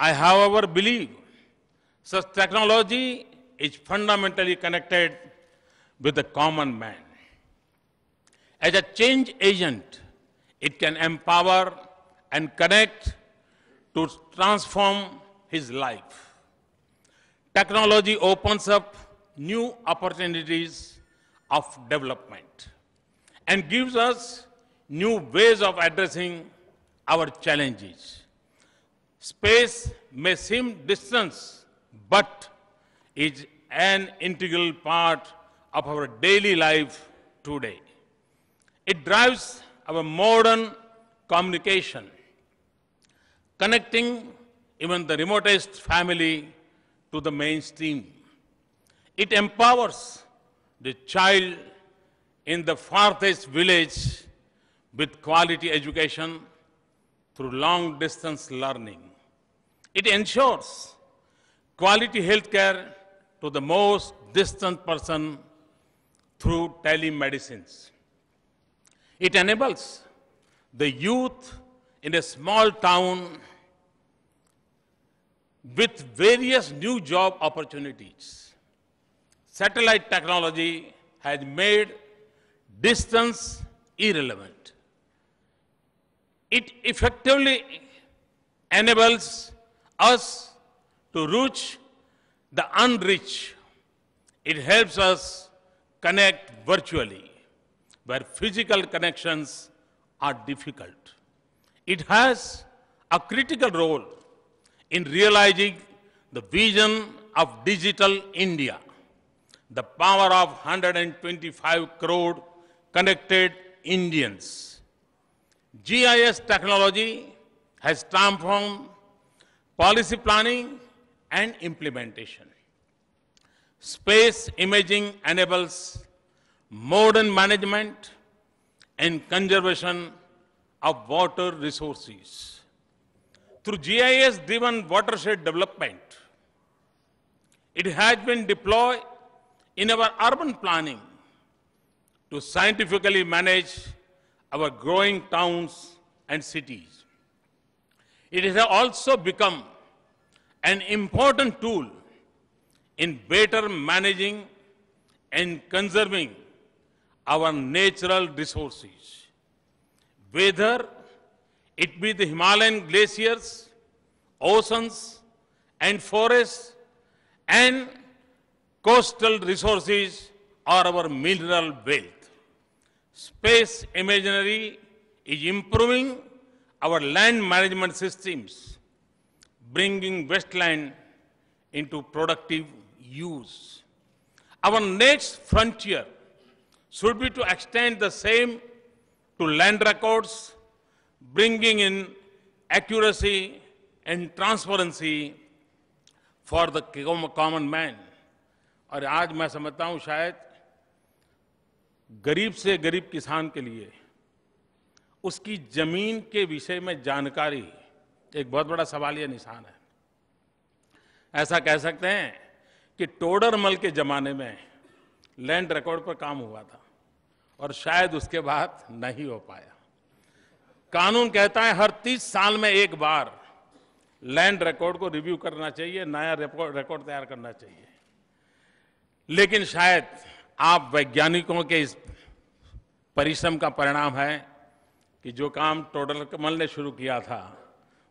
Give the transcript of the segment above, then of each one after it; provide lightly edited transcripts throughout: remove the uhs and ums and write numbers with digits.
I, however, believe such technology is fundamentally connected with the common man. As a change agent, it can empower and connect to transform his life. Technology opens up new opportunities of development and gives us new ways of addressing our challenges. Space may seem distant, but is an integral part of our daily life today. It drives our modern communication, connecting even the remotest family to the mainstream. It empowers the child in the farthest village with quality education through long-distance learning. It ensures quality healthcare to the most distant person through telemedicine. It enables the youth in a small town with various new job opportunities. Satellite technology has made distance irrelevant. It effectively enables us to reach the unreached. It helps us connect virtually, where physical connections are difficult. It has a critical role in realizing the vision of digital India, the power of 125 crore connected Indians. GIS technology has transformed policy planning and implementation. Space imaging enables modern management and conservation of water resources. Through GIS-driven watershed development, it has been deployed in our urban planning to scientifically manage our growing towns and cities. It has also become an important tool in better managing and conserving our natural resources. Whether it be the Himalayan glaciers, oceans, and forests, and coastal resources, or our mineral wealth. Space imagery is improving our land management systems, bringing wasteland into productive use. Our next frontier should be to extend the same to land records, bringing in accuracy and transparency for the common man. और आज मैं समझता हूं शायद गरीब से गरीब किसान के लिए उसकी जमीन के विषय में जानकारी एक बहुत बड़ा सवालिया निशान है। ऐसा कह सकते हैं कि टोडरमल के जमाने में लैंड रिकॉर्ड पर काम हुआ था और शायद उसके बाद नहीं हो पाया। कानून कहता है हर 30 साल में एक बार लैंड रिकॉर्ड को रिव्यू करना चाहिए, नया रिकॉर्ड तैयार करना चाहिए। लेकिन शायद आप वैज्ञानिकों के इस परिश्रम का परिणाम है कि जो काम टोडरमल ने शुरू किया था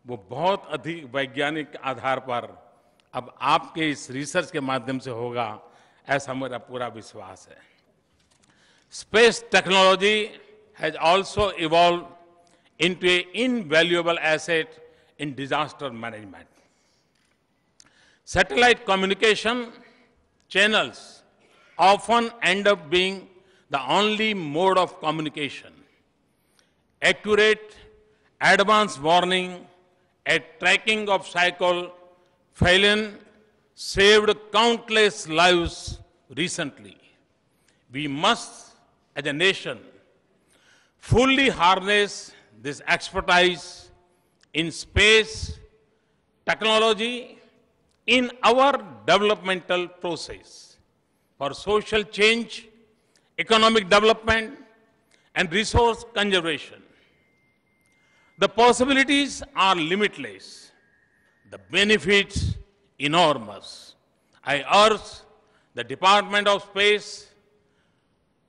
वो बहुत अधिक वैज्ञानिक आधार पर अब आपके इस रिसर्च के माध्यम से होगा, ऐसा मेरा पूरा विश्वास है। Space technology has also evolved into an invaluable asset in disaster management. Satellite communication channels often end up being the only mode of communication. Accurate, advanced warning and tracking of cycle failure saved countless lives recently. We must, as a nation, fully harness this expertise in space technology in our developmental process for social change, economic development, and resource conservation. The possibilities are limitless. The benefits enormous. I urge the Department of Space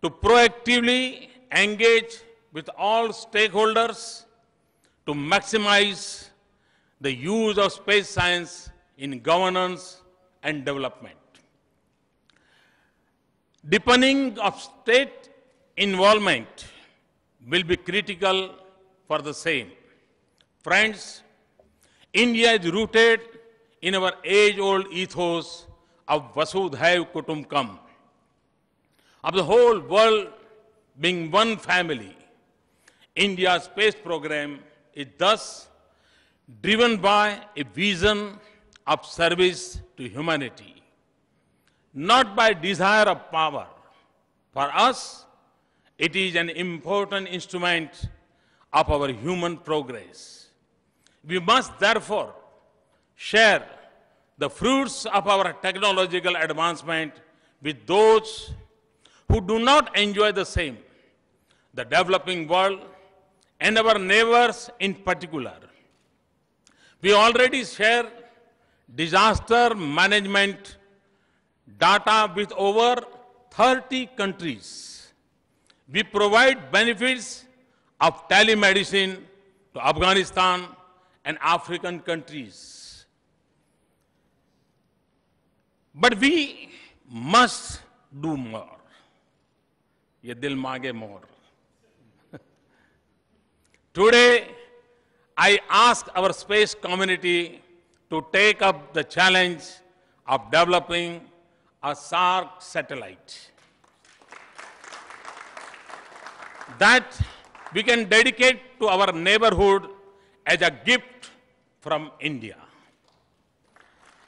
to proactively engage with all stakeholders to maximize the use of space science in governance and development. Deepening of state involvement will be critical for the same. Friends, India is rooted in our age-old ethos of Vasudhaiv Kutumbakam, of the whole world being one family. India's space program is thus driven by a vision of service to humanity, not by desire of power. For us, it is an important instrument of our human progress. We must therefore share the fruits of our technological advancement with those who do not enjoy the same, the developing world and our neighbors in particular. We already share disaster management data with over 30 countries. We provide benefits of telemedicine to Afghanistan and African countries. But we must do more. Ye dil maange more. Today, I ask our space community to take up the challenge of developing a SARC satellite that we can dedicate to our neighborhood as a gift from India.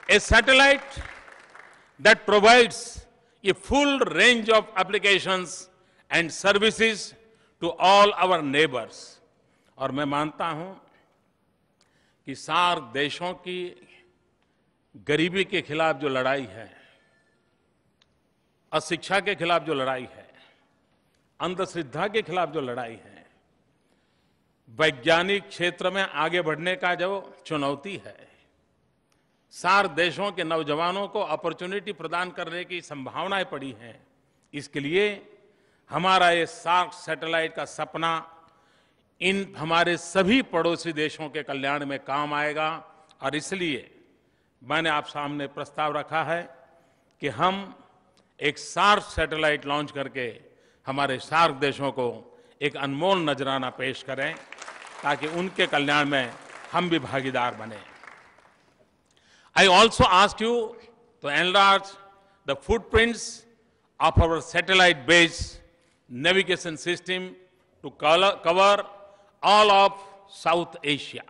A satellite that provides a full range of applications and services to all our neighbors. और मैं मानता हूं कि SAARC देशों की गरीबी के खिलाफ जो लड़ाई है, अशिक्षा के खिलाफ जो लड़ाई है, अंधश्रद्धा के खिलाफ जो लड़ाई है, वैज्ञानिक क्षेत्र में आगे बढ़ने का जो चुनौती है, सार्क देशों के नौजवानों को अपॉर्चुनिटी प्रदान करने की संभावनाएं पड़ी हैं। इसके लिए हमारा ये सार्क सैटेलाइट का सपना इन हमारे सभी पड़ोसी देशों के कल्याण में काम आएगा और इसलिए मैंने आप सामने प्रस्ताव रखा है कि हम एक सार्क सैटेलाइट लॉन्च करके हमारे सार्क देशों को एक अनमोल नजराना पेश करें ताकि उनके कल्याण में हम भी भागीदार बने। I also ask you to enlarge the footprints of our satellite-based navigation system to cover all of South Asia.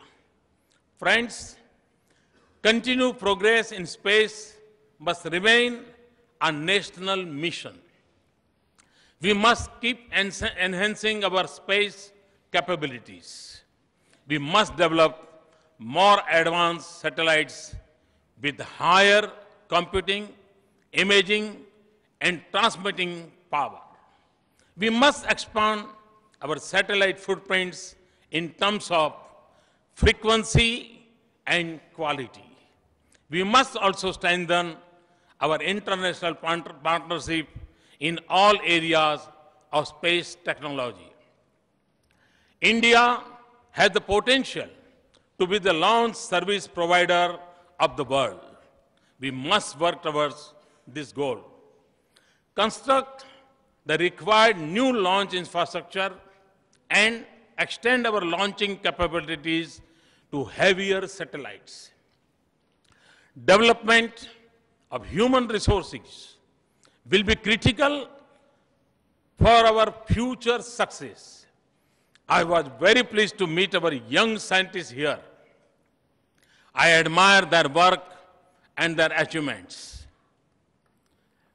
Friends, continued progress in space must remain a national mission. We must keep enhancing our space capabilities. We must develop more advanced satellites with higher computing, imaging, and transmitting power. We must expand our satellite footprints in terms of frequency and quality. We must also strengthen our international partnership in all areas of space technology. India has the potential to be the launch service provider of the world. We must work towards this goal. Construct the required new launch infrastructure and extend our launching capabilities to heavier satellites. Development of human resources will be critical for our future success. I was very pleased to meet our young scientists here. I admire their work and their achievements.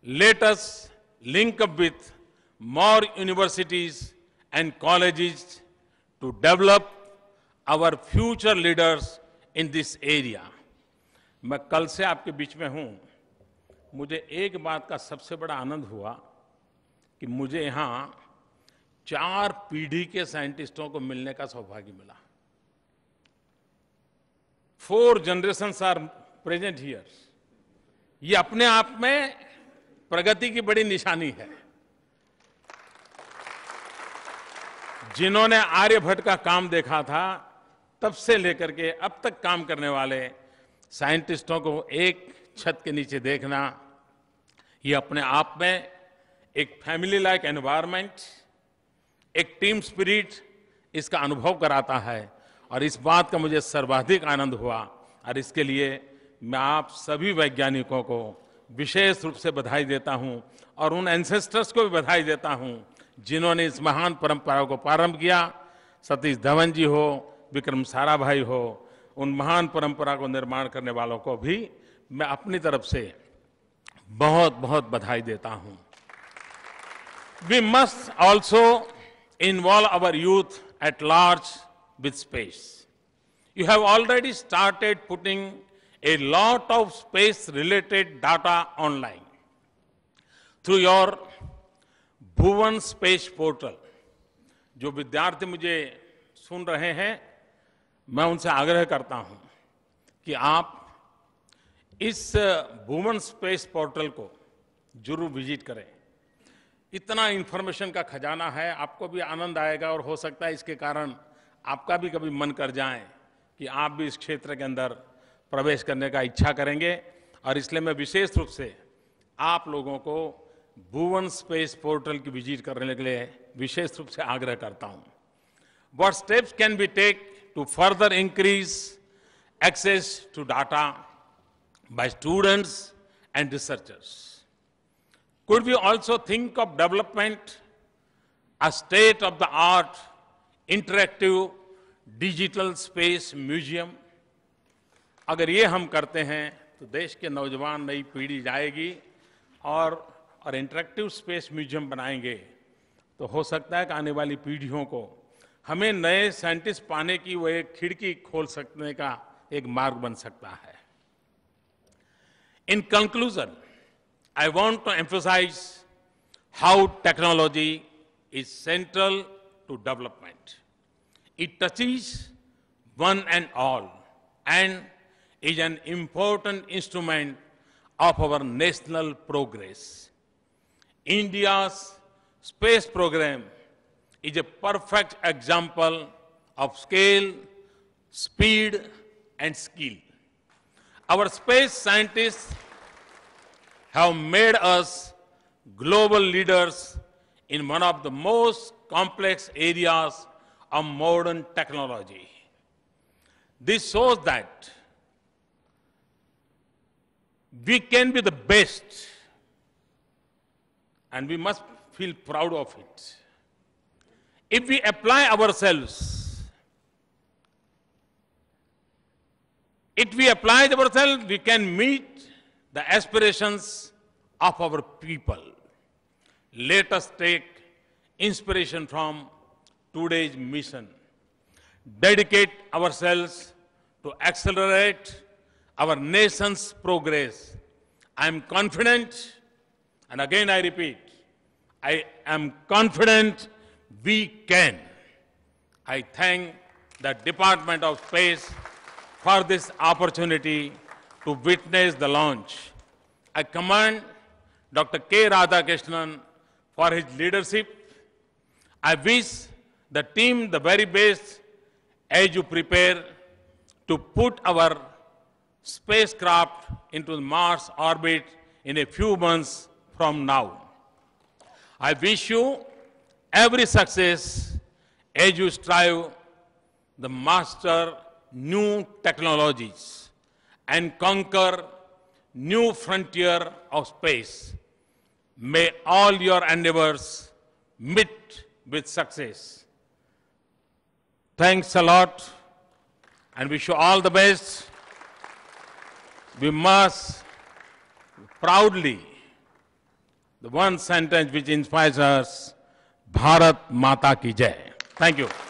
Let us link up with more universities and colleges to develop our future leaders in this area. मैं कल से आपके बीच में हूं। मुझे एक बात का सबसे बड़ा आनंद हुआ कि मुझे यहां 4 पीढ़ी के साइंटिस्टों को मिलने का सौभाग्य मिला। 4 generations are present here. ये अपने आप में प्रगति की बड़ी निशानी है। जिन्होंने आर्यभट्ट का काम देखा था, तब से लेकर के अब तक काम करने वाले साइंटिस्टों को एक छत के नीचे देखना, ये अपने आप में एक फैमिली लाइक एनवायरनमेंट, एक टीम स्पिरिट इसका अनुभव कराता है। और इस बात का मुझे सर्वाधिक आनंद हुआ और इसके लिए मैं आप सभी वैज्ञानिकों को विशेष रूप से बधाई देता हूं और उन एंसेस्टर्स को भी बधाई देता हूं जिन्होंने इस महान परंपरा को प्रारंभ किया। सतीश धवन जी हो, विक्रम साराभाई हो, उन महान परंपरा को निर्माण करने वालों को भी मैं अपनी तरफ से बहुत बहुत बधाई देता हूं। We must also involve our youth at large with space. You have already started putting a lot of space-related data online through your Bhuvan Space Portal. जो विद्यार्थी मुझे सुन रहे हैं, मैं उनसे आग्रह करता हूं कि आप इस भुवन स्पेस पोर्टल को जरूर विजिट करें। इतना इंफॉर्मेशन का खजाना है, आपको भी आनंद आएगा और हो सकता है इसके कारण आपका भी कभी मन कर जाए कि आप भी इस क्षेत्र के अंदर प्रवेश करने का इच्छा करेंगे। और इसलिए मैं विशेष रूप से आप लोगों को भुवन स्पेस पोर्टल की विजिट करने के लिए विशेष रूप से आग्रह करता हूं। What steps can we take to further increase access to data by students and researchers? Could we also think of development a state-of-the-art interactive digital space museum? अगर ये हम करते हैं तो देश के नौजवान, नई पीढ़ी जाएगी और इंटरेक्टिव स्पेस म्यूजियम बनाएंगे तो हो सकता है कि आने वाली पीढ़ियों को हमें नए साइंटिस्ट पाने की वो एक खिड़की खोल सकने का एक मार्ग बन सकता है। In conclusion, I want to emphasize how technology is central to development. It touches one and all and is an important instrument of our national progress. India's space program is a perfect example of scale, speed, and skill. Our space scientists have made us global leaders in one of the most complex areas of modern technology. This shows that we can be the best, and we must feel proud of it. If we apply ourselves, we can meet the aspirations of our people. Let us take inspiration from today's mission. Dedicate ourselves to accelerate our nation's progress. I am confident, and again I repeat, I am confident we can. I thank the Department of Space for this opportunity to witness the launch. I commend Dr. K. Radhakrishnan for his leadership. I wish the team the very best as you prepare to put our spacecraft into Mars orbit in a few months from now. I wish you every success as you strive to master new technologies and conquer new frontier of space. May all your endeavors meet with success. Thanks a lot and wish you all the best. We must proudly, the one sentence which inspires us, Bharat Mata Ki Jai. Thank you.